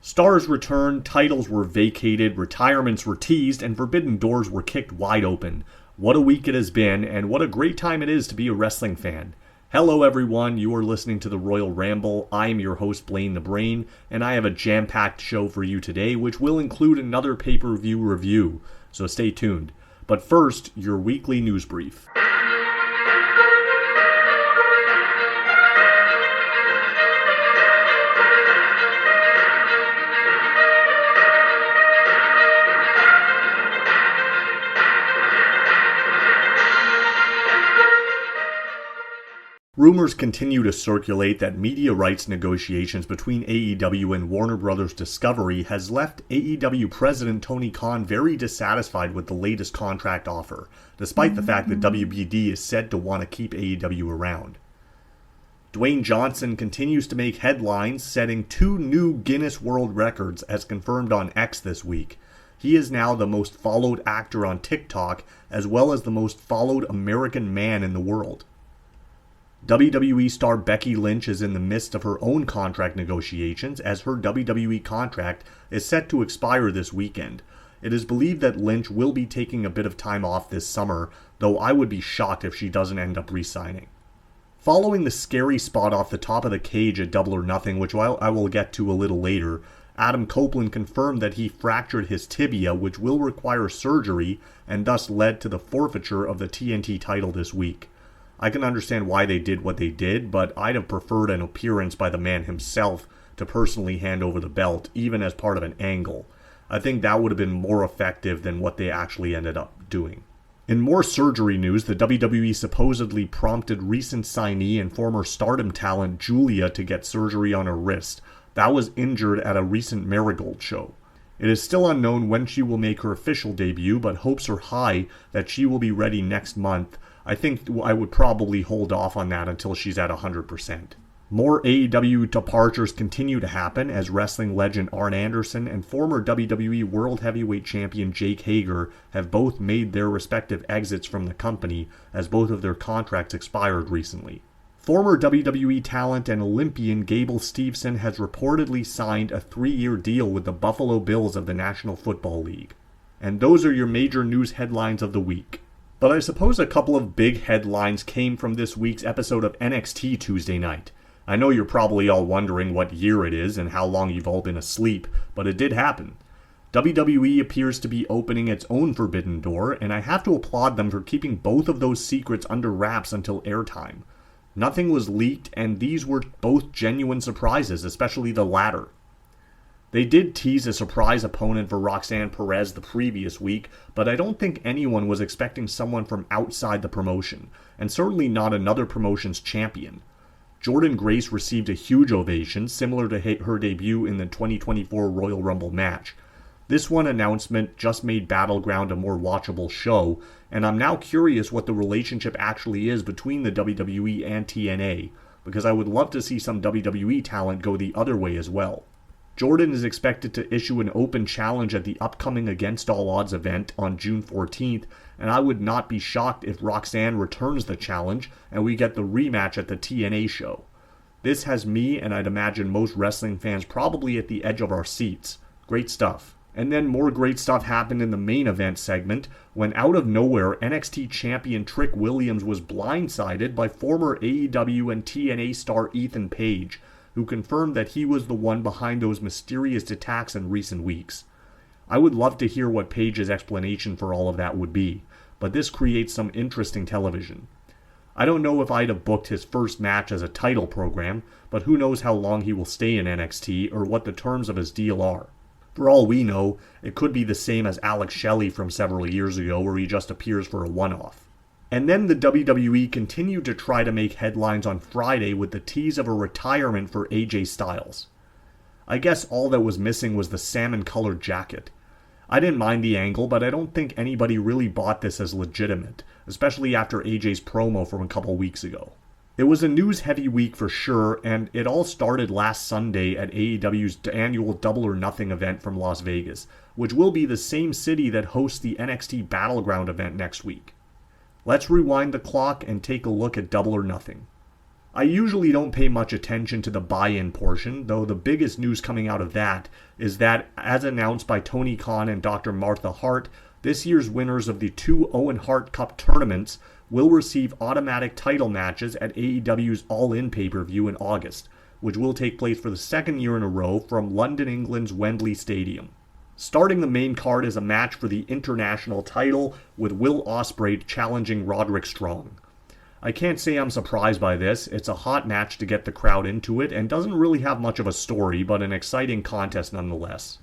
Stars returned, titles were vacated, retirements were teased, and forbidden doors were kicked wide open. What a week it has been, and what a great time it is to be a wrestling fan. Hello everyone, you are listening to the Royal Ramble. I am your host Blaine the Brain, and I have a jam-packed show for you today, which will include another pay-per-view review, so stay tuned. But first, your weekly news brief. Rumors continue to circulate that media rights negotiations between AEW and Warner Bros. Discovery has left AEW President Tony Khan very dissatisfied with the latest contract offer, despite the fact that WBD is said to want to keep AEW around. Dwayne Johnson continues to make headlines, setting 2 new Guinness World Records as confirmed on X this week. He is now the most followed actor on TikTok, as well as the most followed American man in the world. WWE star Becky Lynch is in the midst of her own contract negotiations as her WWE contract is set to expire this weekend. It is believed that Lynch will be taking a bit of time off this summer, though I would be shocked if she doesn't end up re-signing. Following the scary spot off the top of the cage at Double or Nothing, which I will get to a little later, Adam Copeland confirmed that he fractured his tibia, which will require surgery and thus led to the forfeiture of the TNT title this week. I can understand why they did what they did, but I'd have preferred an appearance by the man himself to personally hand over the belt, even as part of an angle. I think that would have been more effective than what they actually ended up doing. In more surgery news, the WWE supposedly prompted recent signee and former Stardom talent Julia to get surgery on her wrist. That was injured at a recent Marigold show. It is still unknown when she will make her official debut, but hopes are high that she will be ready next month. I think I would probably hold off on that until she's at 100%. More AEW departures continue to happen as wrestling legend Arn Anderson and former WWE World Heavyweight Champion Jake Hager have both made their respective exits from the company as both of their contracts expired recently. Former WWE talent and Olympian Gable Steveson has reportedly signed a 3-year deal with the Buffalo Bills of the National Football League. And those are your major news headlines of the week. But I suppose a couple of big headlines came from this week's episode of NXT Tuesday night. I know you're probably all wondering what year it is and how long you've all been asleep, but it did happen. WWE appears to be opening its own forbidden door, and I have to applaud them for keeping both of those secrets under wraps until airtime. Nothing was leaked, and these were both genuine surprises, especially the latter. They did tease a surprise opponent for Roxanne Perez the previous week, but I don't think anyone was expecting someone from outside the promotion, and certainly not another promotion's champion. Jordynne Grace received a huge ovation, similar to her debut in the 2024 Royal Rumble match. This one announcement just made Battleground a more watchable show, and I'm now curious what the relationship actually is between the WWE and TNA, because I would love to see some WWE talent go the other way as well. Jordynne is expected to issue an open challenge at the upcoming Against All Odds event on June 14th, and I would not be shocked if Roxanne returns the challenge and we get the rematch at the TNA show. This has me, and I'd imagine most wrestling fans, probably at the edge of our seats. Great stuff. And then more great stuff happened in the main event segment when out of nowhere NXT champion Trick Williams was blindsided by former AEW and TNA star Ethan Page, who confirmed that he was the one behind those mysterious attacks in recent weeks. I would love to hear what Page's explanation for all of that would be, but this creates some interesting television. I don't know if I'd have booked his first match as a title program, but who knows how long he will stay in NXT or what the terms of his deal are. For all we know, it could be the same as Alex Shelley from several years ago where he just appears for a one-off. And then the WWE continued to try to make headlines on Friday with the tease of a retirement for AJ Styles. I guess all that was missing was the salmon-colored jacket. I didn't mind the angle, but I don't think anybody really bought this as legitimate, especially after AJ's promo from a couple weeks ago. It was a news-heavy week for sure, and it all started last Sunday at AEW's annual Double or Nothing event from Las Vegas, which will be the same city that hosts the NXT Battleground event next week. Let's rewind the clock and take a look at Double or Nothing. I usually don't pay much attention to the buy-in portion, though the biggest news coming out of that is that, as announced by Tony Khan and Dr. Martha Hart, this year's winners of the 2 Owen Hart Cup tournaments will receive automatic title matches at AEW's All In pay-per-view in August, which will take place for the second year in a row from London, England's Wembley Stadium. Starting the main card is a match for the international title, with Will Ospreay challenging Roderick Strong. I can't say I'm surprised by this. It's a hot match to get the crowd into it and doesn't really have much of a story, but an exciting contest nonetheless.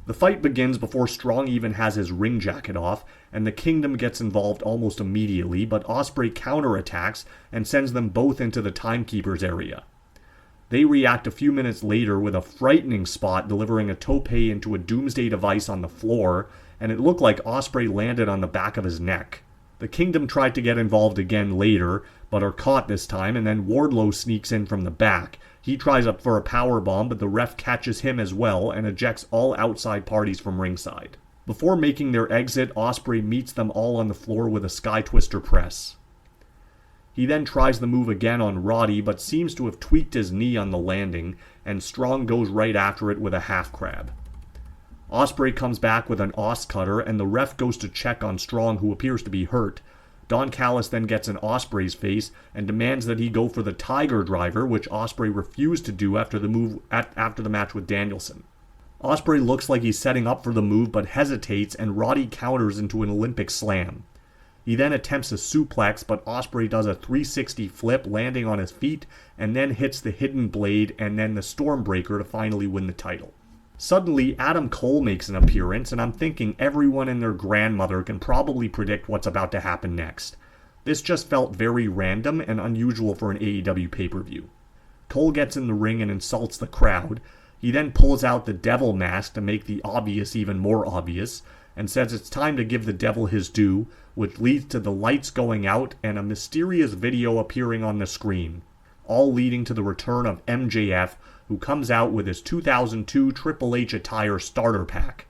The fight begins before Strong even has his ring jacket off, and the Kingdom gets involved almost immediately, but Ospreay counterattacks and sends them both into the timekeeper's area. They react a few minutes later with a frightening spot delivering a tope into a doomsday device on the floor, and it looked like Ospreay landed on the back of his neck. The Kingdom tried to get involved again later, but are caught this time, and then Wardlow sneaks in from the back. He tries up for a powerbomb, but the ref catches him as well and ejects all outside parties from ringside. Before making their exit, Ospreay meets them all on the floor with a Sky Twister press. He then tries the move again on Roddy, but seems to have tweaked his knee on the landing, and Strong goes right after it with a half crab. Ospreay comes back with an Os cutter, and the ref goes to check on Strong, who appears to be hurt. Don Callis then gets in Ospreay's face and demands that he go for the Tiger Driver, which Ospreay refused to do after the match with Danielson. Ospreay looks like he's setting up for the move, but hesitates, and Roddy counters into an Olympic slam. He then attempts a suplex, but Ospreay does a 360 flip, landing on his feet, and then hits the Hidden Blade and then the Stormbreaker to finally win the title. Suddenly, Adam Cole makes an appearance, and I'm thinking everyone and their grandmother can probably predict what's about to happen next. This just felt very random and unusual for an AEW pay-per-view. Cole gets in the ring and insults the crowd. He then pulls out the devil mask to make the obvious even more obvious, and says it's time to give the devil his due, which leads to the lights going out and a mysterious video appearing on the screen, all leading to the return of MJF, who comes out with his 2002 Triple H attire starter pack.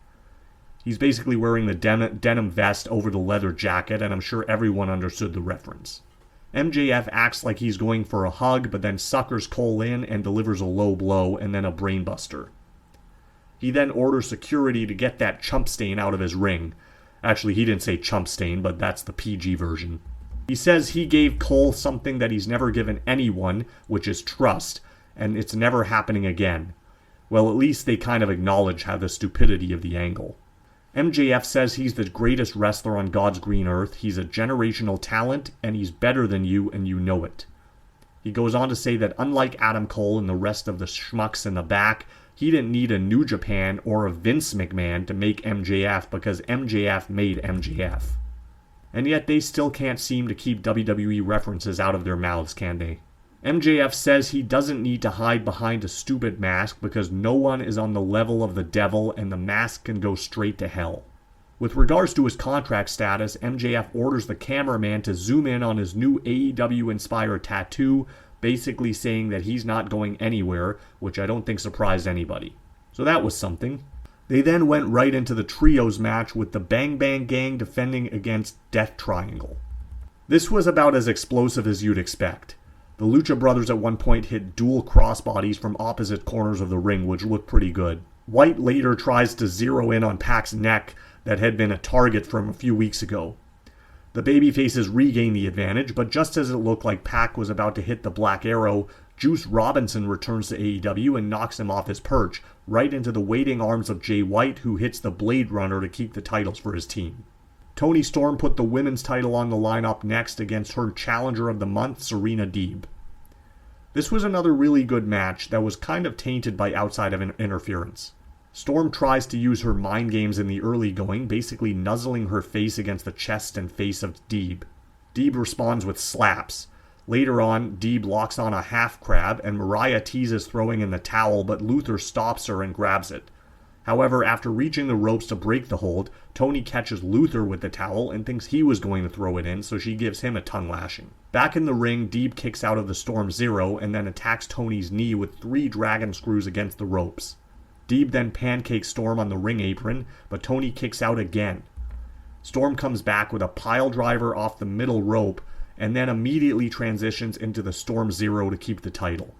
He's basically wearing the denim vest over the leather jacket, and I'm sure everyone understood the reference. MJF acts like he's going for a hug, but then suckers Cole in and delivers a low blow and then a brainbuster. He then orders security to get that chump stain out of his ring. Actually, he didn't say chump stain, but that's the PG version. He says he gave Cole something that he's never given anyone, which is trust, and it's never happening again. Well, at least they kind of acknowledge the stupidity of the angle. MJF says he's the greatest wrestler on God's green earth, he's a generational talent, and he's better than you, and you know it. He goes on to say that unlike Adam Cole and the rest of the schmucks in the back, he didn't need a New Japan or a Vince McMahon to make MJF because MJF made MJF. And yet they still can't seem to keep WWE references out of their mouths, can they? MJF says he doesn't need to hide behind a stupid mask because no one is on the level of the devil and the mask can go straight to hell. With regards to his contract status, MJF orders the cameraman to zoom in on his new AEW-inspired tattoo, basically saying that he's not going anywhere, which I don't think surprised anybody. So that was something. They then went right into the trios match with the Bang Bang Gang defending against Death Triangle. This was about as explosive as you'd expect. The Lucha Brothers at one point hit dual crossbodies from opposite corners of the ring, which looked pretty good. White later tries to zero in on Pac's neck that had been a target from a few weeks ago. The babyfaces regain the advantage, but just as it looked like Pac was about to hit the Black Arrow, Juice Robinson returns to AEW and knocks him off his perch, right into the waiting arms of Jay White, who hits the Blade Runner to keep the titles for his team. Toni Storm put the women's title on the line up next against her challenger of the month, Serena Deeb. This was another really good match that was kind of tainted by outside of interference. Storm tries to use her mind games in the early going, basically nuzzling her face against the chest and face of Deeb. Deeb responds with slaps. Later on, Deeb locks on a half crab, and Mariah teases throwing in the towel, but Luther stops her and grabs it. However, after reaching the ropes to break the hold, Toni catches Luther with the towel and thinks he was going to throw it in, so she gives him a tongue lashing. Back in the ring, Deeb kicks out of the Storm Zero and then attacks Toni's knee with 3 dragon screws against the ropes. Deeb then pancakes Storm on the ring apron, but Toni kicks out again. Storm comes back with a pile driver off the middle rope, and then immediately transitions into the Storm Zero to keep the title.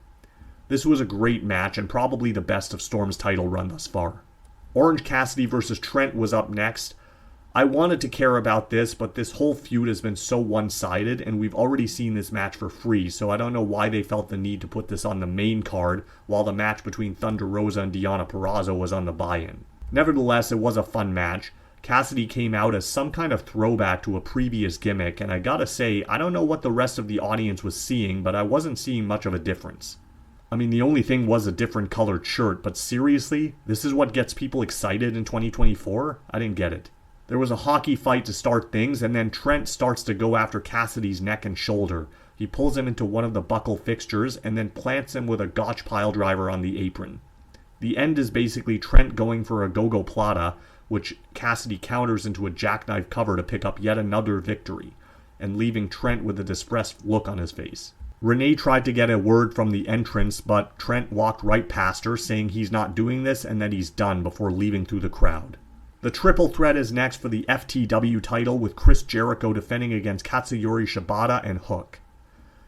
This was a great match and probably the best of Storm's title run thus far. Orange Cassidy versus Trent was up next. I wanted to care about this, but this whole feud has been so one-sided, and we've already seen this match for free, so I don't know why they felt the need to put this on the main card, while the match between Thunder Rosa and Deonna Purrazzo was on the buy-in. Nevertheless, it was a fun match. Cassidy came out as some kind of throwback to a previous gimmick, and I gotta say, I don't know what the rest of the audience was seeing, but I wasn't seeing much of a difference. I mean, the only thing was a different colored shirt, but seriously? This is what gets people excited in 2024? I didn't get it. There was a hockey fight to start things, and then Trent starts to go after Cassidy's neck and shoulder. He pulls him into one of the buckle fixtures, and then plants him with a gotch pile driver on the apron. The end is basically Trent going for a go-go plata, which Cassidy counters into a jackknife cover to pick up yet another victory, and leaving Trent with a distressed look on his face. Renee tried to get a word from the entrance, but Trent walked right past her, saying he's not doing this and that he's done before leaving through the crowd. The triple threat is next for the FTW title, with Chris Jericho defending against Katsuyori Shibata and Hook.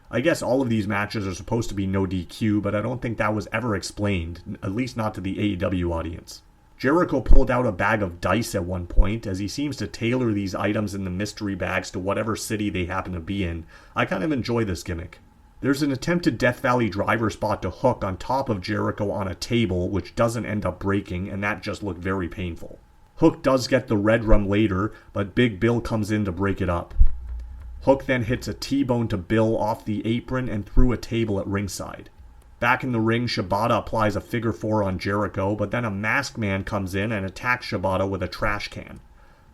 I guess all of these matches are supposed to be no DQ, but I don't think that was ever explained, at least not to the AEW audience. Jericho pulled out a bag of dice at one point, as he seems to tailor these items in the mystery bags to whatever city they happen to be in. I kind of enjoy this gimmick. There's an attempted Death Valley driver spot to Hook on top of Jericho on a table, which doesn't end up breaking, and that just looked very painful. Hook does get the red rum later, but Big Bill comes in to break it up. Hook then hits a T-bone to Bill off the apron and through a table at ringside. Back in the ring, Shibata applies a figure 4 on Jericho, but then a masked man comes in and attacks Shibata with a trash can.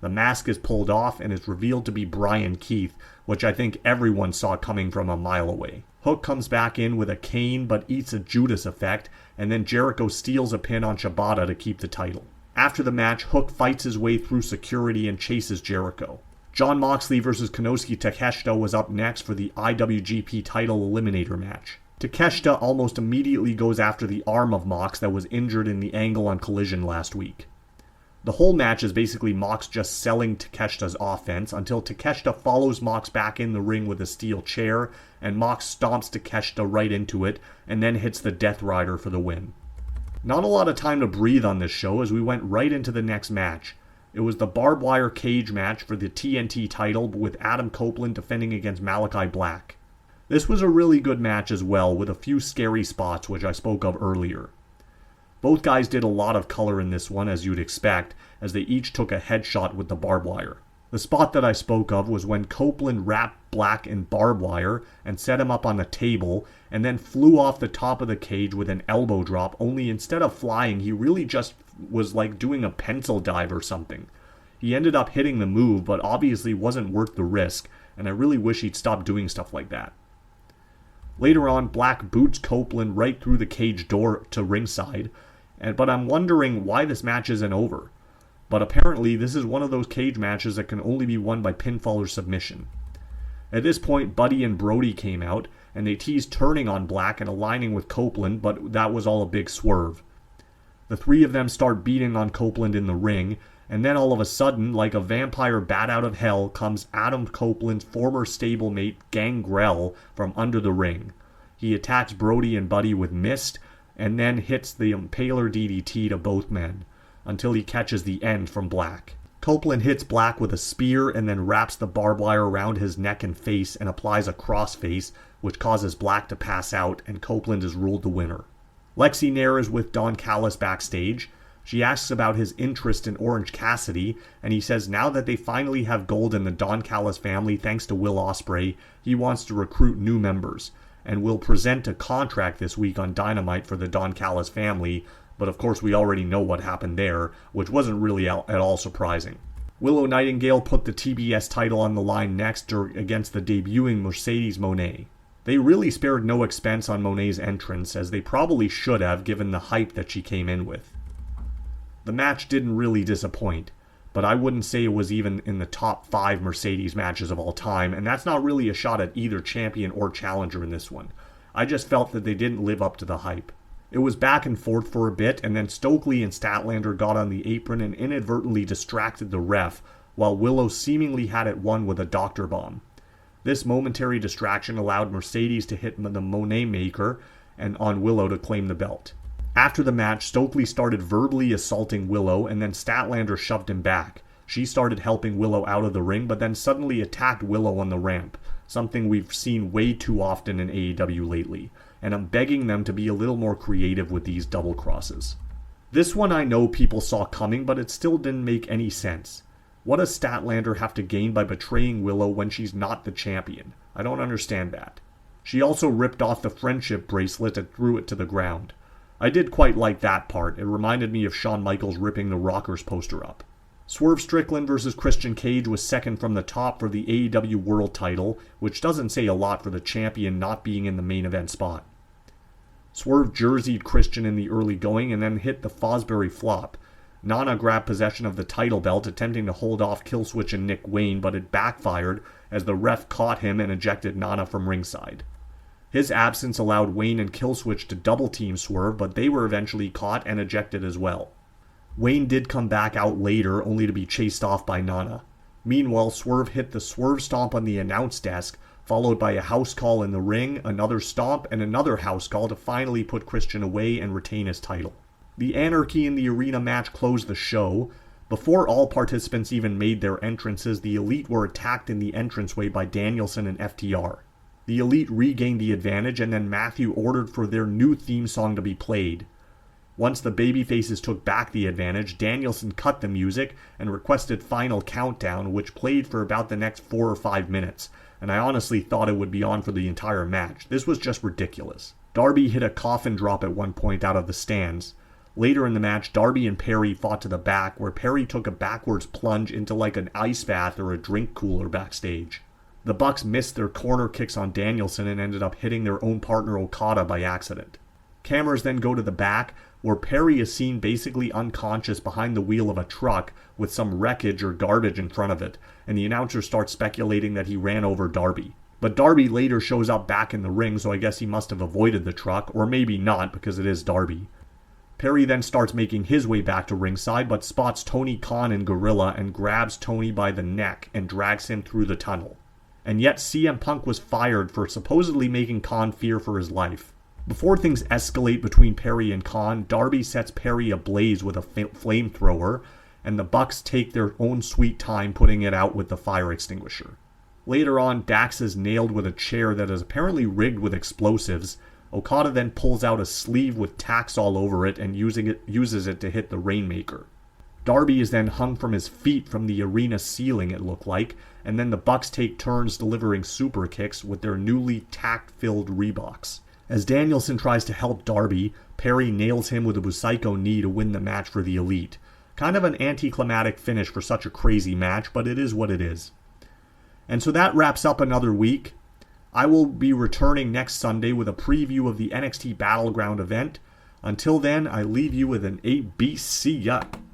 The mask is pulled off and is revealed to be Brian Keith, which I think everyone saw coming from a mile away. Hook comes back in with a cane but eats a Judas effect, and then Jericho steals a pin on Shibata to keep the title. After the match, Hook fights his way through security and chases Jericho. Jon Moxley versus Konosuke Takeshita was up next for the IWGP title eliminator match. Takeshita almost immediately goes after the arm of Mox that was injured in the angle on Collision last week. The whole match is basically Mox just selling Takeshita's offense until Takeshita follows Mox back in the ring with a steel chair, and Mox stomps Takeshita right into it and then hits the Death Rider for the win. Not a lot of time to breathe on this show as we went right into the next match. It was the barbed wire cage match for the TNT title with Adam Copeland defending against Malachi Black. This was a really good match as well, with a few scary spots which I spoke of earlier. Both guys did a lot of color in this one, as you'd expect, as they each took a headshot with the barbed wire. The spot that I spoke of was when Copeland wrapped Black in barbed wire and set him up on the table, and then flew off the top of the cage with an elbow drop, only instead of flying, he really just was like doing a pencil dive or something. He ended up hitting the move, but obviously wasn't worth the risk, and I really wish he'd stop doing stuff like that. Later on, Black boots Copeland right through the cage door to ringside, but I'm wondering why this match isn't over. But apparently this is one of those cage matches that can only be won by pinfall or submission. At this point, Buddy and Brody came out, and they teased turning on Black and aligning with Copeland, but that was all a big swerve. The three of them start beating on Copeland in the ring, and then all of a sudden, like a vampire bat out of hell, comes Adam Copeland's former stablemate Gangrel from under the ring. He attacks Brody and Buddy with Mist, and then hits the Impaler DDT to both men, until he catches the end from Black. Copeland hits Black with a spear and then wraps the barbed wire around his neck and face and applies a crossface, which causes Black to pass out, and Copeland is ruled the winner. Lexi Nair is with Don Callis backstage. She asks about his interest in Orange Cassidy, and he says now that they finally have gold in the Don Callis family thanks to Will Ospreay, he wants to recruit new members, and will present a contract this week on Dynamite for the Don Callis family, but of course we already know what happened there, which wasn't really at all surprising. Willow Nightingale put the TBS title on the line next against the debuting Mercedes Moné. They really spared no expense on Monet's entrance, as they probably should have given the hype that she came in with. The match didn't really disappoint, but I wouldn't say it was even in the top 5 Mercedes matches of all time, and that's not really a shot at either champion or challenger in this one. I just felt that they didn't live up to the hype. It was back and forth for a bit, and then Stokely and Statlander got on the apron and inadvertently distracted the ref, while Willow seemingly had it won with a doctor bomb. This momentary distraction allowed Mercedes to hit the Monet Maker and on Willow to claim the belt. After the match, Stokely started verbally assaulting Willow, and then Statlander shoved him back. She started helping Willow out of the ring, but then suddenly attacked Willow on the ramp, something we've seen way too often in AEW lately, and I'm begging them to be a little more creative with these double crosses. This one I know people saw coming, but it still didn't make any sense. What does Statlander have to gain by betraying Willow when she's not the champion? I don't understand that. She also ripped off the friendship bracelet and threw it to the ground. I did quite like that part. It reminded me of Shawn Michaels ripping the Rockers poster up. Swerve Strickland versus Christian Cage was second from the top for the AEW World title, which doesn't say a lot for the champion not being in the main event spot. Swerve jerseyed Christian in the early going and then hit the Fosbury flop. Nana grabbed possession of the title belt, attempting to hold off Killswitch and Nick Wayne, but it backfired as the ref caught him and ejected Nana from ringside. His absence allowed Wayne and Killswitch to double-team Swerve, but they were eventually caught and ejected as well. Wayne did come back out later, only to be chased off by Nana. Meanwhile, Swerve hit the Swerve Stomp on the announce desk, followed by a house call in the ring, another stomp, and another house call to finally put Christian away and retain his title. The Anarchy in the Arena match closed the show. Before all participants even made their entrances, the Elite were attacked in the entranceway by Danielson and FTR. The Elite regained the advantage, and then Matthew ordered for their new theme song to be played. Once the babyfaces took back the advantage, Danielson cut the music and requested Final Countdown, which played for about the next 4 or 5 minutes, and I honestly thought it would be on for the entire match. This was just ridiculous. Darby hit a coffin drop at one point out of the stands. Later in the match, Darby and Perry fought to the back, where Perry took a backwards plunge into like an ice bath or a drink cooler backstage. The Bucks missed their corner kicks on Danielson and ended up hitting their own partner Okada by accident. Cameras then go to the back, where Perry is seen basically unconscious behind the wheel of a truck with some wreckage or garbage in front of it, and the announcer starts speculating that he ran over Darby. But Darby later shows up back in the ring, so I guess he must have avoided the truck, or maybe not because it is Darby. Perry then starts making his way back to ringside, but spots Tony Khan and Gorilla and grabs Tony by the neck and drags him through the tunnel. And yet CM Punk was fired for supposedly making Khan fear for his life. Before things escalate between Perry and Khan, Darby sets Perry ablaze with a flamethrower, and the Bucks take their own sweet time putting it out with the fire extinguisher. Later on, Dax is nailed with a chair that is apparently rigged with explosives. Okada then pulls out a sleeve with tacks all over it and uses it to hit the Rainmaker. Darby is then hung from his feet from the arena ceiling, it looked like, and then the Bucks take turns delivering super kicks with their newly tack-filled Reeboks. As Danielson tries to help Darby, Perry nails him with a Busaiku knee to win the match for the Elite. Kind of an anticlimactic finish for such a crazy match, but it is what it is. And so that wraps up another week. I will be returning next Sunday with a preview of the NXT Battleground event. Until then, I leave you with an ABC.